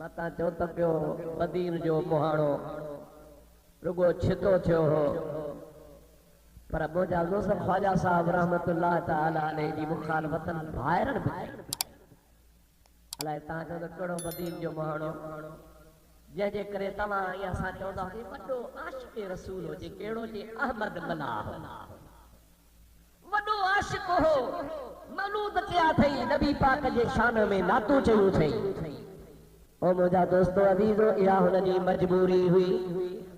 माता चो त पियो मदीन जो मुहाणो रुगो छितो थियो हो पर मुंहिंजा दोस्त ख्वाजा साहब रहमतुल्लाह ताला अलैहि जी मुखालफतन भाइरन बि अलाए तव्हां चओ त कहिड़ो मदीन जो मुहाणो जंहिंजे करे तव्हां या असां चवंदा हुआसीं वॾो आशिक़ रसूल हुजे कहिड़ो जे अहमद मलाह वॾो आशिक़ हो मलूद कया अथई नबी पाक जे शान में नातू चयूं अथई ओ मुंहिंजा दोस्तो अज़ीज़ो इहा हुनजी मजबूरी हुई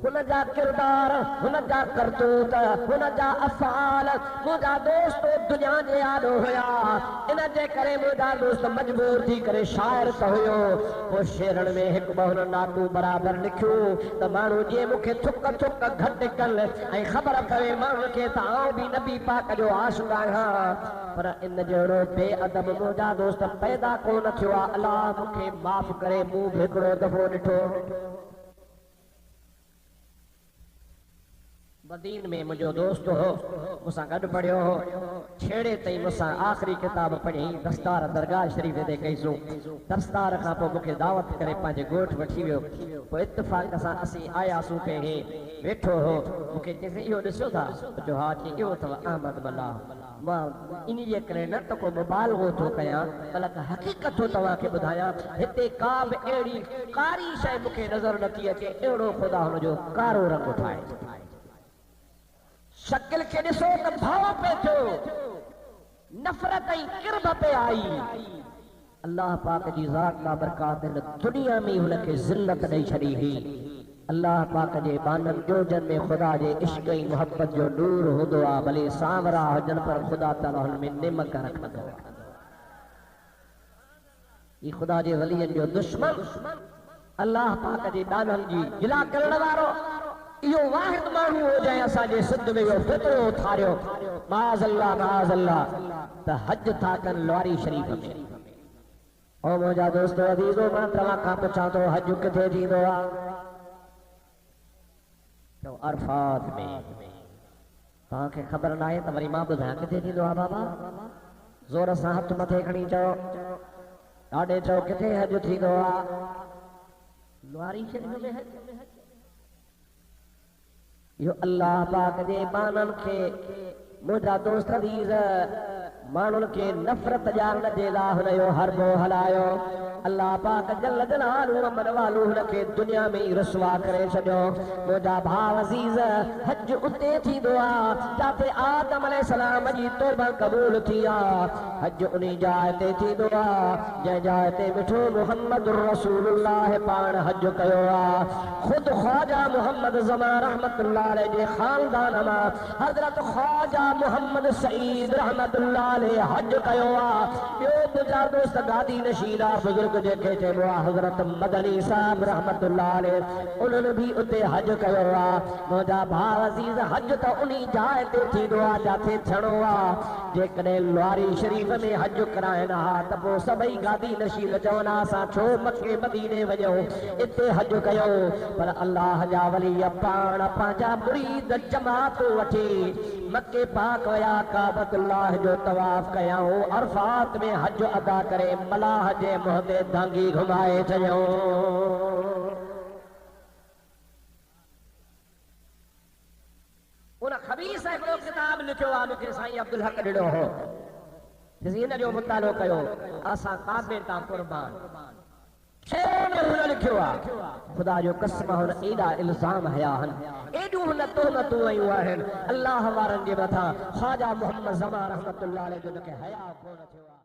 हुनजा किरदार हुनजा करतूत हुनजा अफ़ाल मुंहिंजा दोस्त दुनिया जे आॾो हुया इन जे करे मुंहिंजा दोस्त मजबूर थी करे शाइर त हुयो पोइ शेरनि में हिकु ॿ हुन नातू बराबरि लिखियो त माण्हू जीअं मूंखे थुक थुक घटि कनि ऐं ख़बर पवे माण्हुनि खे त आउं बि नबी पाक जो आशिक़ आहियां पर इन जहिड़ो बेअदब मुंहिंजा दोस्त पैदा कोन थियो आहे अलाह मूंखे माफ़ करे मूं बि हिकिड़ो दफ़ो ॾिठो मदीन में मुझो दोस्त हो मुसा गड पढ़ियो हो छेड़े तई मुसा आखिरी किताब पढ़ी दस्तार दरगाह शरीफ दे कईसो दस्तार खां पोइ मूंखे दावत करे पंहिंजे ॻोठ वठी वियो पोइ इत्तेफ़ाक़ सां असीं आयासीं पे हे वेठो हो मूंखे चइसि इहो ॾिसो था जो हा इहो अथव अहमद मलाह मां इन जे करे न त को मुबालगो थो कयां बल्कि हक़ीक़त तव्हांखे ॿुधायां हिते का बि अहिड़ी कारी शइ मूंखे नज़र नथी अचे अहिड़ो ख़ुदा हुनजो कारो रंग ठाहे शक्ल के ॾिसो त भाव पे थियो नफ़रत ऐं किरब पे आई अल्लाह पाक जी ज़ात का बरकात हिन दुनिया में हुनखे ज़िल्लत ॾेई छॾी हुई अल्लाह पाक जे बाननि जोजन में ख़ुदा जे इश्क़ ऐं मुहबत जो नूर हूंदो आहे भले सांवरा हुजनि पर ख़ुदा ताला हुन में निमक रखंदो ही ख़ुदा जे वलियनि जो दुश्मन अल्लाह पाक जे दाननि जी गिला करण वारो इहो वाहिद माण्हू हो जंहिं असांजे सिंध में इहो फितरो उथारियो माज़ अल्लाह त हज था कनि लवारी शरीफ़ में ओ मुंहिंजा दोस्तो अज़ीज़ो मां तव्हां खां पुछां थो हज किथे थींदो आहे अरफात में तव्हांखे ख़बर न आहे त वरी मां ॿुधायां किथे थींदो आहे बाबा ज़ोर सां हथ मथे खणी चओ ॾाढे चओ किथे हज थींदो आहे लवारी शरीफ़ में हज यो अल्लाह पाक जे बाननि खे मुंहिंजा दोस्त अज़ीज़ माण्हुनि खे नफ़रत ॼाणण जे लाइ हुनजो हरबो हलायो अल्लाह पाक जल जलालहू अमर वालू हुनखे दुनिया में ई रुसवा करे छॾियो मुंहिंजा भाउ अज़ीज़ हज उते थींदो आहे जिते आदम अलैहिस्सलाम जी तौबा क़बूल थी आहे हज उन जाइ ते थींदो आहे जंहिं जाइ ते मिठो मुहम्मद रसूलुल्लाह पाण हज कयो आहे ख़ुदि ख्वाजा मुहम्मद ज़मा रहमतुल्लाह अलैहि जे ख़ानदान मां हज़रत ख्वाजा मुहम्मद सईद रहमतुल्लाह अलैहि हज कयो आहे ॿियो मुंहिंजा दोस्त गादी नशीन आहे बुज़ुर्ग जेके चइबो आहे हज़रत मदनी साहब रहमतुल्लाह अलैहि उन्हनि बि उते हज कयो आहे मुंहिंजा भाउ अज़ीज़ हज त उन जाइ ते थींदो आहे जिथे थियणो आहे जेकॾहिं लवारी शरीफ़ में हज कराइनि हा त पोइ सभई गादी नशीन चवनि असां छो मके मदीने वञूं इते हज कयो पर अल्लाह जा वली पाण पंहिंजा मुरीद जमात वठी मके पाक वया काबतुल्लाह जो तवाफ कयाऊं अरफात में हज अदा करे मलाह जे मुंह ते धांगी घुमाए चयूं उन खबीस हिकिड़ो किताब लिखियो आहे मूंखे साईं अब्दुल हक ॾिनो हो हिन जो मुतालो कयो असां काबे तां कुर्बान लिखियो आहे ख़ुदा जो कसम हुन एॾा इल्ज़ाम हया आहिनि एॾियूं हुन तोहमतूं आयूं आहिनि अल्लाह वारनि जे मथां ख्वाजा मुहम्मद ज़मा रहमतुल्लाह अलैहि जो हया कोन थियो आहे।